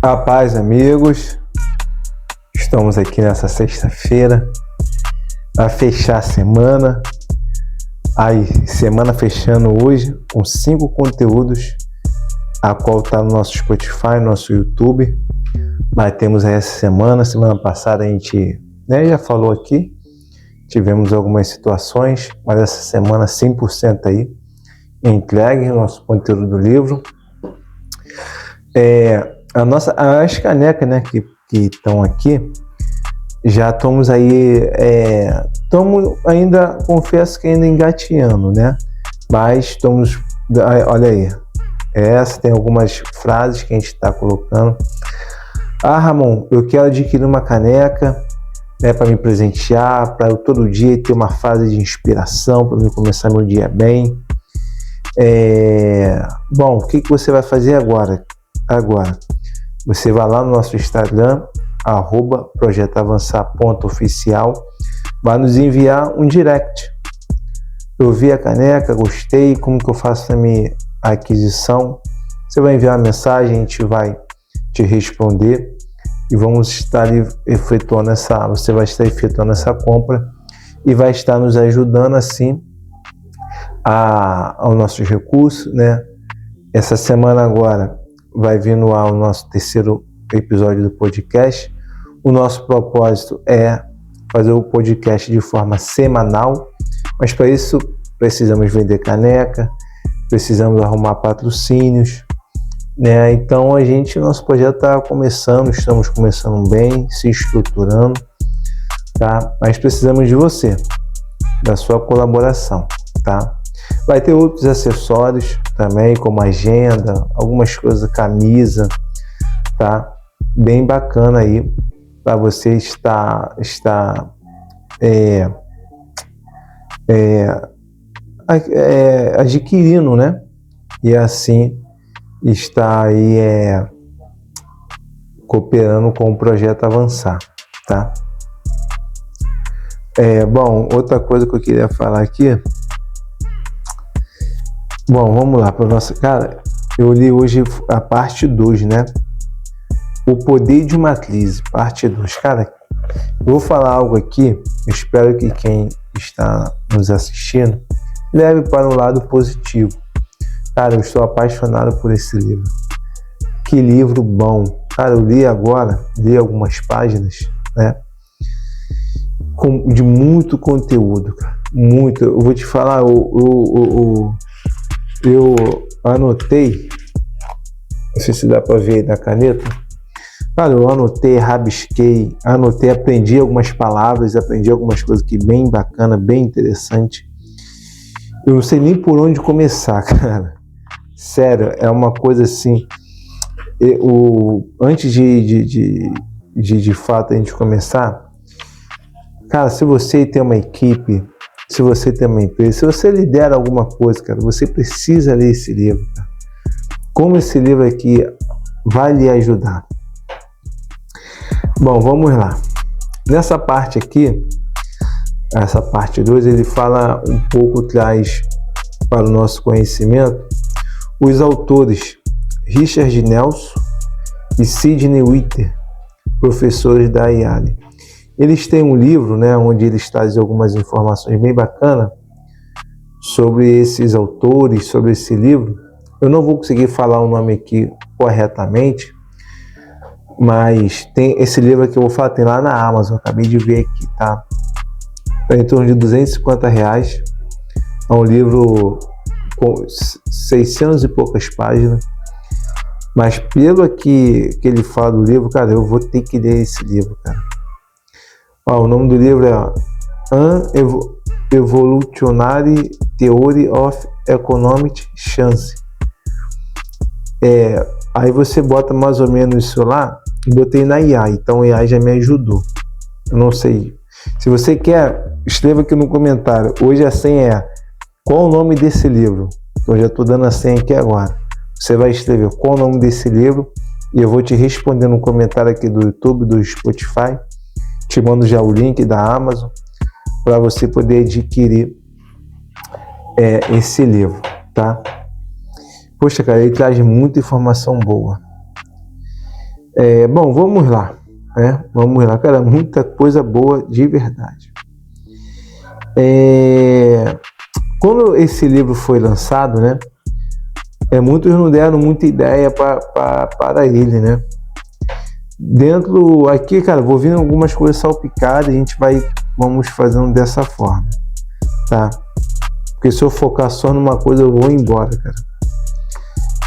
A paz, amigos. Estamos aqui nessa sexta-feira a fechar a semana. Semana fechando hoje com 5 conteúdos, a qual está no nosso Spotify, no nosso YouTube. Mas temos aí essa semana passada a gente já falou aqui, tivemos algumas situações, mas essa semana 100% aí entregue o nosso conteúdo do livro. As canecas, que estão aqui, já estamos aí, estamos ainda, confesso que ainda engateando, mas estamos, olha aí, tem algumas frases que a gente está colocando. Ramon, eu quero adquirir uma caneca, para me presentear, para eu todo dia ter uma fase de inspiração, para eu começar meu dia bem. Bom, o que você vai fazer agora? Você vai lá no nosso Instagram, @projetoavançar.oficial, vai nos enviar um direct. Eu vi a caneca, gostei, como que eu faço a minha aquisição? Você vai enviar uma mensagem, a gente vai te responder e vamos estar efetuando você vai estar efetuando essa compra e vai estar nos ajudando assim ao nosso recurso, Essa semana agora vai vir no ar o nosso terceiro episódio do podcast. O nosso propósito é fazer o podcast de forma semanal, mas para isso precisamos vender caneca, precisamos arrumar patrocínios, Então nosso projeto está começando, estamos começando bem, se estruturando, tá? Mas precisamos de você, da sua colaboração, tá? Vai ter outros acessórios também, como agenda, algumas coisas, camisa, tá? Bem bacana aí para você estar adquirindo, E assim está aí cooperando com o projeto Avançar, tá? Bom, outra coisa que eu queria falar aqui. Bom, vamos lá para nossa. Cara, eu li hoje a parte 2, O Poder de uma Crise, parte 2. Cara, eu vou falar algo aqui, eu espero que quem está nos assistindo leve para um lado positivo. Cara, eu estou apaixonado por esse livro. Que livro bom. Cara, eu li algumas páginas, de muito conteúdo, cara. Muito. Eu vou te falar, eu anotei, não sei se dá para ver aí na caneta. Cara, eu anotei, rabisquei, aprendi algumas palavras, aprendi algumas coisas que bem bacana, bem interessante. Eu não sei nem por onde começar, cara. Sério, é uma coisa assim. Antes de fato a gente começar, cara, se você tem uma equipe, se você tem uma empresa, se você lidera alguma coisa, cara, você precisa ler esse livro, cara. Como esse livro aqui vai lhe ajudar. Bom, vamos lá. Nessa parte aqui, essa parte 2, ele fala um pouco, traz para o nosso conhecimento os autores Richard Nelson e Sidney Witter, professores da Yale. Eles têm um livro, onde eles trazem algumas informações bem bacanas sobre esses autores, sobre esse livro. Eu não vou conseguir falar o nome aqui corretamente, mas tem esse livro aqui, eu vou falar, tem lá na Amazon, acabei de ver aqui, tá? Está em torno de R$250. É um livro com 600 e poucas páginas. Mas pelo aqui que ele fala do livro, cara, eu vou ter que ler esse livro, cara. O nome do livro é An Evolutionary Theory of Economic Chance. Aí você bota mais ou menos isso lá, e botei na IA, então a IA já me ajudou. Eu não sei. Se você quer, escreva aqui no comentário. Hoje a senha é: qual o nome desse livro? Eu já estou dando a senha aqui agora. Você vai escrever qual o nome desse livro e eu vou te responder no comentário aqui do YouTube, do Spotify. Te mando já o link da Amazon para você poder adquirir esse livro, tá? Poxa, cara, ele traz muita informação boa. Bom, vamos lá, né? Vamos lá, cara, muita coisa boa de verdade. Quando esse livro foi lançado, né? Muitos não deram muita ideia para ele, né? Dentro aqui, cara, vou vir algumas coisas salpicadas e vamos fazendo dessa forma, tá? Porque se eu focar só numa coisa, eu vou embora, cara.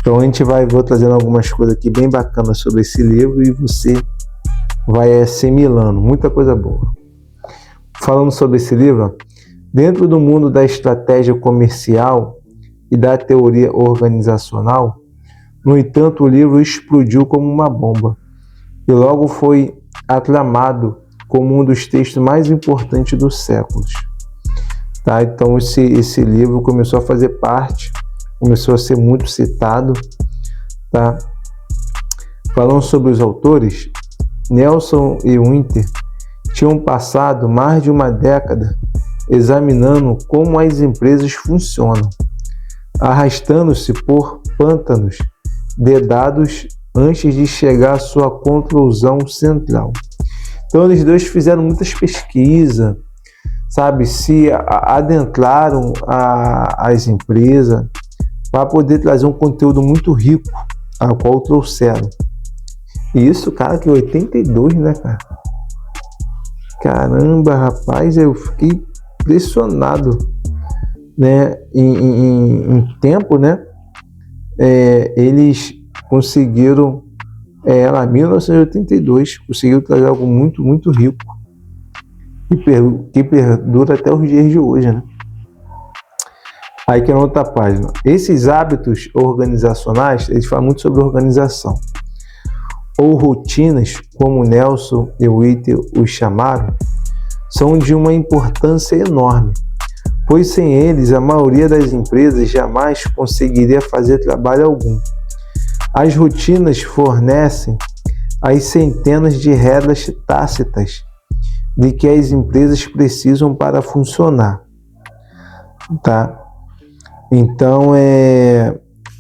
Então vou trazendo algumas coisas aqui bem bacanas sobre esse livro e você vai assimilando, muita coisa boa. Falando sobre esse livro, ó, dentro do mundo da estratégia comercial e da teoria organizacional, no entanto, o livro explodiu como uma bomba e logo foi aclamado como um dos textos mais importantes dos séculos. Tá? Então esse livro começou a fazer parte, começou a ser muito citado. Tá? Falando sobre os autores, Nelson e Winter tinham passado mais de uma década examinando como as empresas funcionam, arrastando-se por pântanos de dados antes de chegar à sua conclusão central. Então eles dois fizeram muitas pesquisas, sabe, se adentraram às empresas para poder trazer um conteúdo muito rico, a qual trouxeram. E isso, cara, que 82, né, cara? Caramba, rapaz, eu fiquei impressionado, né? Em tempo, né? Eles conseguiram, lá em 1982, conseguiram trazer algo muito, muito rico que perdura até os dias de hoje, né? Aí que é na outra página. Esses hábitos organizacionais, eles falam muito sobre organização. Ou rotinas, como Nelson e Winter os chamaram, são de uma importância enorme, pois sem eles a maioria das empresas jamais conseguiria fazer trabalho algum. As rotinas fornecem as centenas de regras tácitas de que as empresas precisam para funcionar. Tá? Então,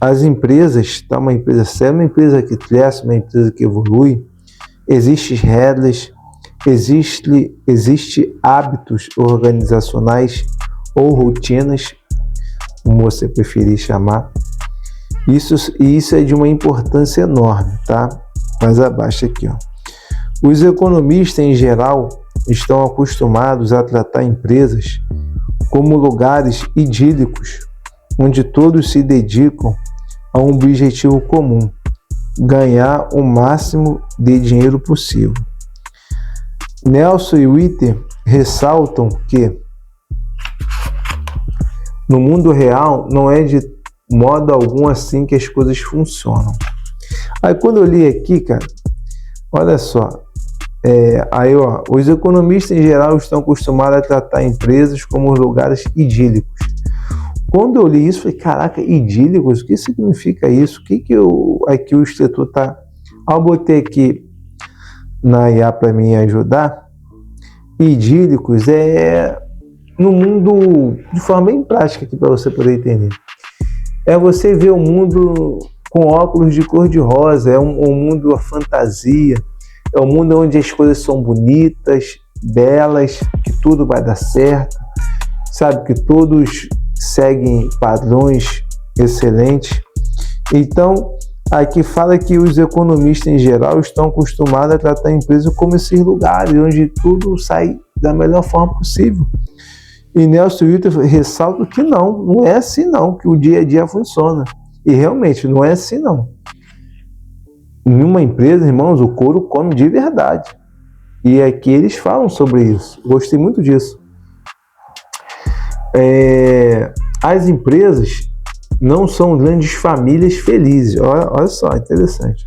as empresas, tá, uma empresa séria, uma empresa que cresce, uma empresa que evolui, existem regras, existe hábitos organizacionais ou rotinas, como você preferir chamar. Isso é de uma importância enorme, tá? Mais abaixo aqui, ó. Os economistas, em geral, estão acostumados a tratar empresas como lugares idílicos, onde todos se dedicam a um objetivo comum: ganhar o máximo de dinheiro possível. Nelson e Winter ressaltam que no mundo real não é de modo algum assim que as coisas funcionam. Aí quando eu li aqui, cara, olha só, os economistas em geral estão acostumados a tratar empresas como lugares idílicos. Quando eu li isso, falei, caraca, idílicos? O que significa isso? O que aqui o escritor está... Eu botei aqui na IA para me ajudar. Idílicos no mundo, de forma bem prática aqui para você poder entender. É você ver o mundo com óculos de cor-de-rosa, é um mundo, a fantasia, é um mundo onde as coisas são bonitas, belas, que tudo vai dar certo, sabe, que todos seguem padrões excelentes. Então, aqui fala que os economistas em geral estão acostumados a tratar a empresa como esses lugares onde tudo sai da melhor forma possível. E Nelson Winter ressalta que não é assim não, que o dia a dia funciona. E realmente não é assim não. Em uma empresa, irmãos, o couro come de verdade. E aqui eles falam sobre isso. Gostei muito disso. As empresas não são grandes famílias felizes. Olha só, interessante.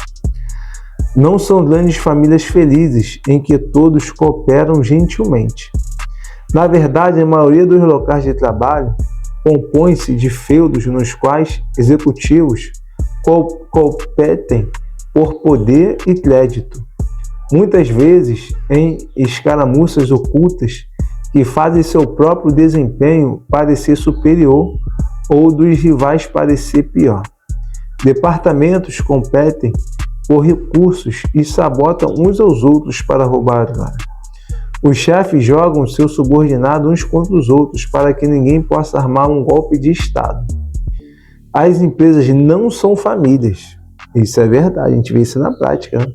Não são grandes famílias felizes em que todos cooperam gentilmente. Na verdade, a maioria dos locais de trabalho compõe-se de feudos nos quais executivos competem por poder e crédito, muitas vezes em escaramuças ocultas que fazem seu próprio desempenho parecer superior ou dos rivais parecer pior. Departamentos competem por recursos e sabotam uns aos outros para roubar. Os chefes jogam seus subordinados uns contra os outros para que ninguém possa armar um golpe de Estado. As empresas não são famílias. Isso é verdade, a gente vê isso na prática. Né?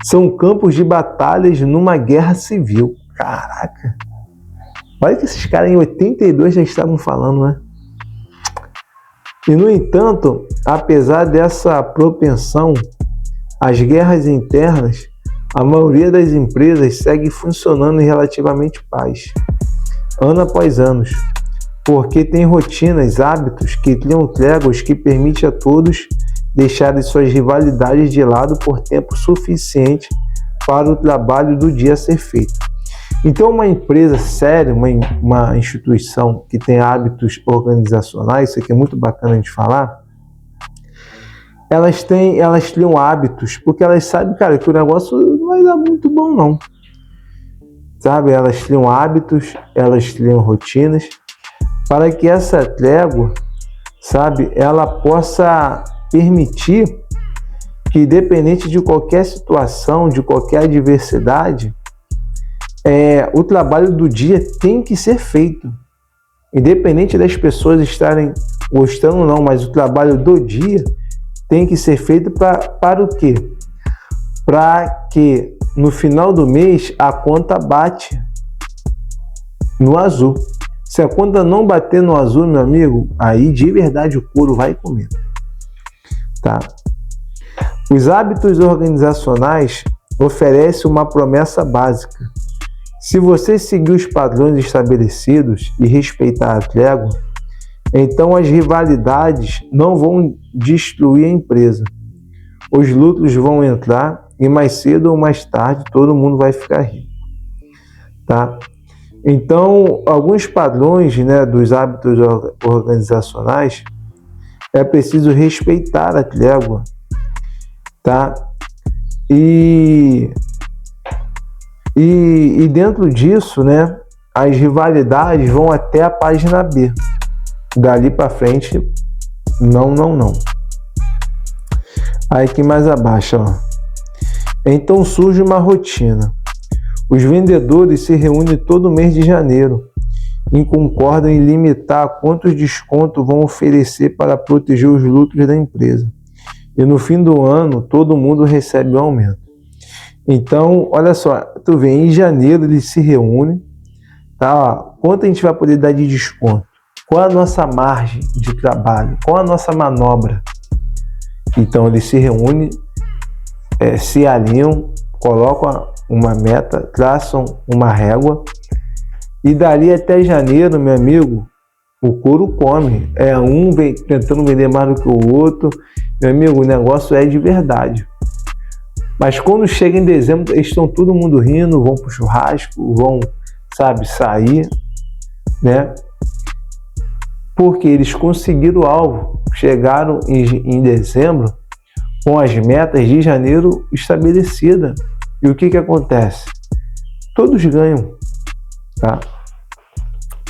São campos de batalhas numa guerra civil. Caraca! Olha que esses caras em 82 já estavam falando, né? E, no entanto, apesar dessa propensão às guerras internas, a maioria das empresas segue funcionando em relativamente paz, ano após ano, porque tem rotinas, hábitos que criam tréguas que permitem a todos deixarem suas rivalidades de lado por tempo suficiente para o trabalho do dia ser feito. Então, uma empresa séria, uma instituição que tem hábitos organizacionais, isso aqui é muito bacana de falar, elas criam hábitos, porque elas sabem, cara, que o negócio não vai dar muito bom, não. Sabe? Elas criam hábitos, elas criam rotinas, para que essa trégua, sabe, ela possa permitir que, independente de qualquer situação, de qualquer adversidade, o trabalho do dia tem que ser feito. Independente das pessoas estarem gostando ou não, mas o trabalho do dia tem que ser feito para o quê? Para que no final do mês a conta bate no azul. Se a conta não bater no azul, meu amigo, aí de verdade o couro vai comer. Tá? Os hábitos organizacionais oferecem uma promessa básica. Se você seguir os padrões estabelecidos e respeitar a trégua, então as rivalidades não vão destruir a empresa. Os lucros vão entrar e mais cedo ou mais tarde todo mundo vai ficar rico. Tá? Então, alguns padrões, né, dos hábitos organizacionais é preciso respeitar a trégua. Tá? E dentro disso, né, as rivalidades vão até a página B. Dali para frente, não. Aí aqui mais abaixo, ó. Então surge uma rotina. Os vendedores se reúnem todo mês de janeiro e concordam em limitar quantos descontos vão oferecer para proteger os lucros da empresa. E no fim do ano, todo mundo recebe um aumento. Então, olha só, tu vê, em janeiro eles se reúnem, tá? Ó, quanto a gente vai poder dar de desconto? Qual a nossa margem de trabalho? Qual a nossa manobra? Então, eles se reúnem, se alinham, colocam uma meta, traçam uma régua e dali até janeiro, meu amigo, o couro come. Um tentando vender mais do que o outro. Meu amigo, o negócio é de verdade. Mas quando chega em dezembro, eles estão todo mundo rindo, vão pro churrasco, vão, sabe, sair, né? Porque eles conseguiram o alvo, chegaram em dezembro com as metas de janeiro estabelecidas. E o que acontece? Todos ganham, tá?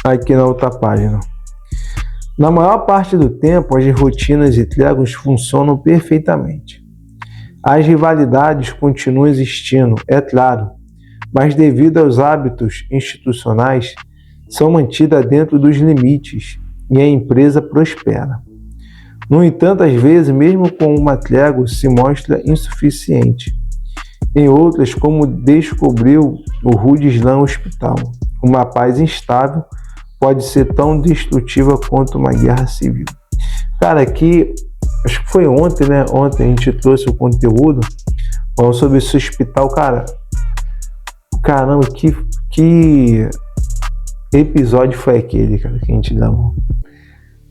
Aqui na outra página. Na maior parte do tempo, as rotinas e tréguas funcionam perfeitamente. As rivalidades continuam existindo, é claro, mas devido aos hábitos institucionais, são mantidas dentro dos limites e a empresa prospera. No entanto, às vezes, mesmo com uma trégua, se mostra insuficiente. Em outras, como descobriu o Rudy Slam Hospital, uma paz instável pode ser tão destrutiva quanto uma guerra civil. Cara, aqui, acho que foi ontem, né? Ontem a gente trouxe o conteúdo falando sobre esse hospital. Cara, caramba, que episódio foi aquele, cara, que a gente dá,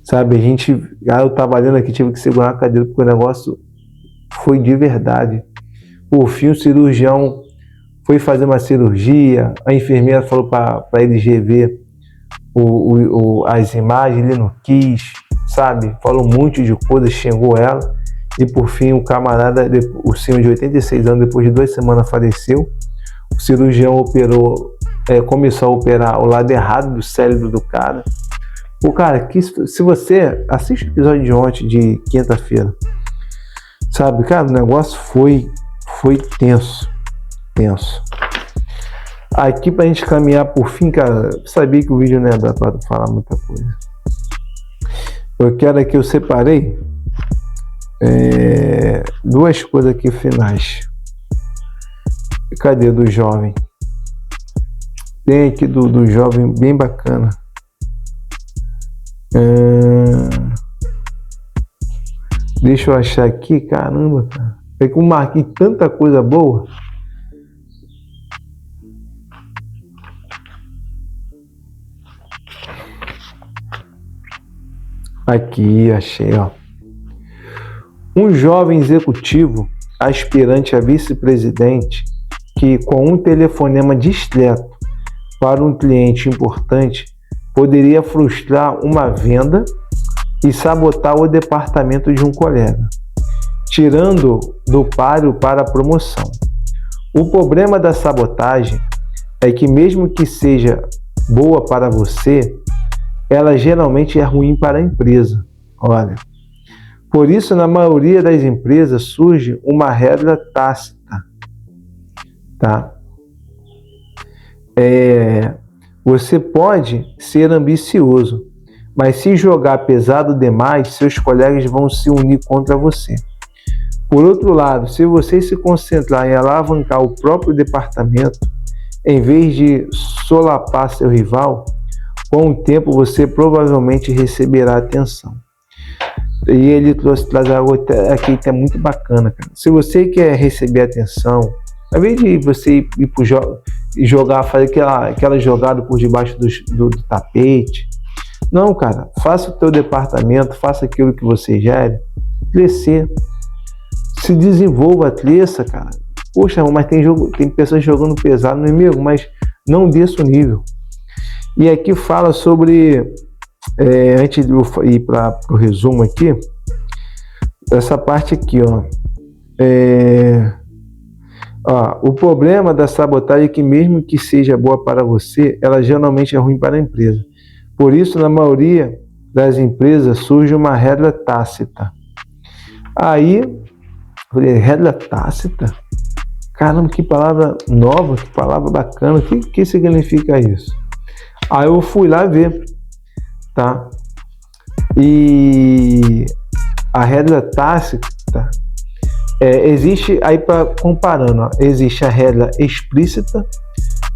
sabe? Eu tava lendo aqui, tive que segurar a cadeira porque o negócio foi de verdade. Por fim, o cirurgião foi fazer uma cirurgia, a enfermeira falou para ele rever as imagens, ele não quis, sabe? Falou um monte de coisa, xingou ela. E por fim, o camarada, o senhor de 86 anos, depois de 2 semanas faleceu. O cirurgião começou a operar o lado errado do cérebro do cara. O cara, se você assiste o episódio de ontem, de quinta-feira, Sabe, cara, o negócio foi tenso. Aqui pra gente caminhar por fim, cara, eu sabia que o vídeo não ia dar pra falar muita coisa. Eu quero aqui, eu separei duas coisas aqui finais. Cadê do jovem? Tem aqui do jovem bem bacana. Deixa eu achar aqui, caramba, cara. É que eu marquei tanta coisa boa. Aqui, achei, ó. Um jovem executivo, aspirante a vice-presidente, que com um telefonema discreto para um cliente importante, poderia frustrar uma venda e sabotar o departamento de um colega, tirando do páreo para a promoção. O problema da sabotagem é que mesmo que seja boa para você, ela geralmente é ruim para a empresa. Olha, por isso na maioria das empresas surge uma regra tácita, tá? Você pode ser ambicioso, mas se jogar pesado demais, seus colegas vão se unir contra você. Por outro lado, se você se concentrar em alavancar o próprio departamento, em vez de solapar seu rival, com o tempo você provavelmente receberá atenção. E ele traz algo aqui que é muito bacana, cara. Se você quer receber atenção, ao invés de você ir pro jogar, fazer aquela jogada por debaixo do tapete, não, cara, faça o teu departamento, faça aquilo que você gere, crescer, se desenvolva, cresça, cara. Poxa, mas tem pessoas jogando pesado no inimigo, mas não desça o nível. E aqui fala sobre, antes de eu ir para o resumo aqui, essa parte aqui, ó. O problema da sabotagem é que mesmo que seja boa para você, ela geralmente é ruim para a empresa. Por isso, na maioria das empresas surge uma regra tácita. Aí, eu falei, regra tácita? Caramba, que palavra nova, que palavra bacana. O que significa isso? Aí eu fui lá ver, tá? E a regra tácita existe aí, para comparando, ó, existe a regra explícita,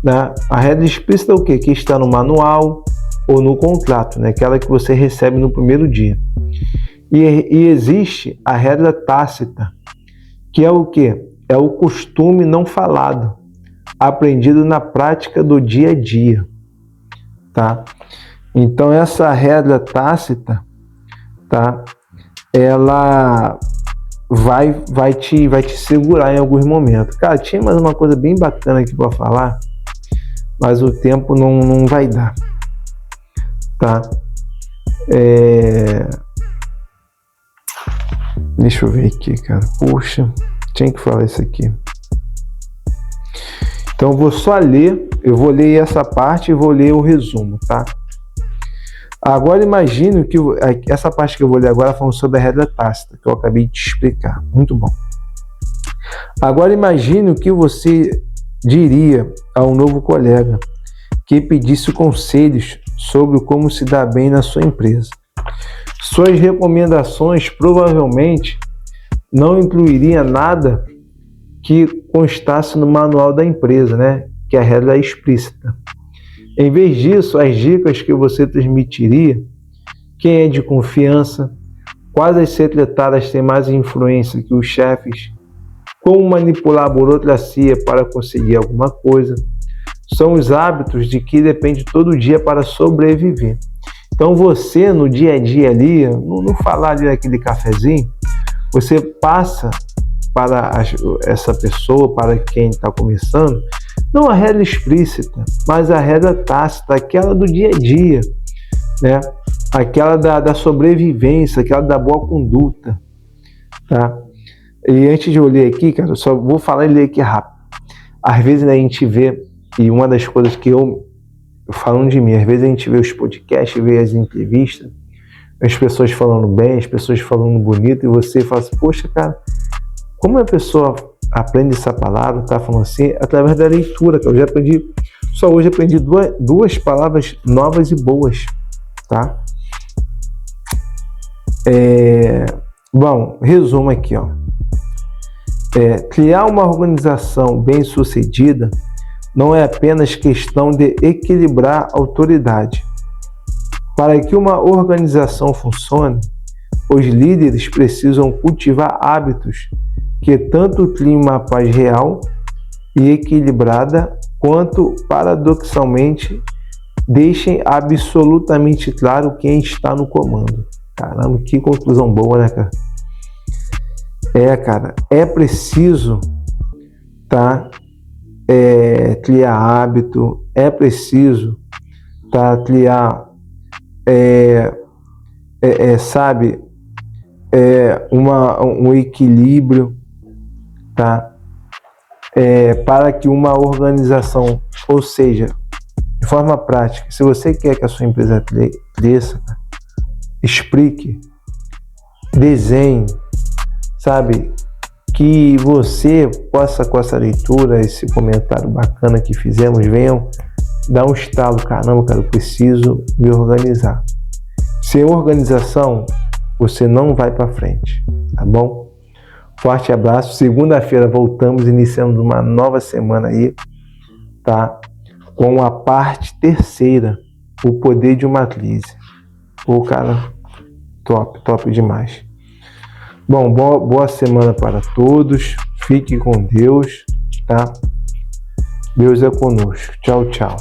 né? A regra explícita é o quê? Que está no manual ou no contrato, né? Aquela que você recebe no primeiro dia. E existe a regra tácita, que é o quê? É o costume não falado, aprendido na prática do dia a dia, tá? Então essa regra tácita, tá? Ela vai te segurar em alguns momentos. Cara, tinha mais uma coisa bem bacana aqui para falar, mas o tempo não vai dar, tá? Deixa eu ver aqui, cara. Poxa, tinha que falar isso aqui. Então eu vou só ler, eu vou ler essa parte e vou ler o resumo, tá? Agora imagine que essa parte que eu vou ler agora falando sobre a regra tácita, que eu acabei de te explicar. Muito bom. Agora imagine o que você diria a um novo colega que pedisse conselhos sobre como se dar bem na sua empresa. Suas recomendações provavelmente não incluiriam nada que constasse no manual da empresa, né? Que a regra é explícita. Em vez disso, as dicas que você transmitiria, quem é de confiança, quais as secretárias têm mais influência que os chefes, como manipular a burocracia para conseguir alguma coisa, são os hábitos de que depende todo dia para sobreviver. Então você, no dia a dia ali, não falar ali daquele cafezinho, você passa para essa pessoa, para quem está começando, não a regra explícita, mas a regra tácita, aquela do dia a dia, né? Aquela da sobrevivência, aquela da boa conduta, tá? E antes de eu ler aqui, cara, eu só vou falar e ler aqui rápido. Às vezes, né, a gente vê, e uma das coisas que falando de mim, às vezes a gente vê os podcasts, vê as entrevistas, as pessoas falando bem, as pessoas falando bonito, e você fala assim, poxa, cara, Como a pessoa aprende essa palavra, tá falando assim, através da leitura, que eu já aprendi, só hoje aprendi duas palavras novas e boas, tá? Bom, resumo aqui, ó. Criar uma organização bem-sucedida não é apenas questão de equilibrar a autoridade. Para que uma organização funcione, os líderes precisam cultivar hábitos que tanto criem uma paz real e equilibrada, quanto, paradoxalmente, deixem absolutamente claro quem está no comando. Caramba, que conclusão boa, né, cara? Cara, é preciso, tá? Criar hábito, é preciso, tá? Criar, sabe, um equilíbrio, tá? Para que uma organização, ou seja, de forma prática, se você quer que a sua empresa cresça, explique, desenhe, sabe, que você possa, com essa leitura, esse comentário bacana que fizemos, venham dar um estalo, caramba, cara, eu preciso me organizar. Sem organização, você não vai para frente, tá bom? Forte abraço. Segunda-feira voltamos, iniciamos uma nova semana aí, tá? Com a parte terceira, o poder de uma crise. Pô, cara, top demais. Bom, boa semana para todos. Fique com Deus, tá? Deus é conosco. Tchau, tchau.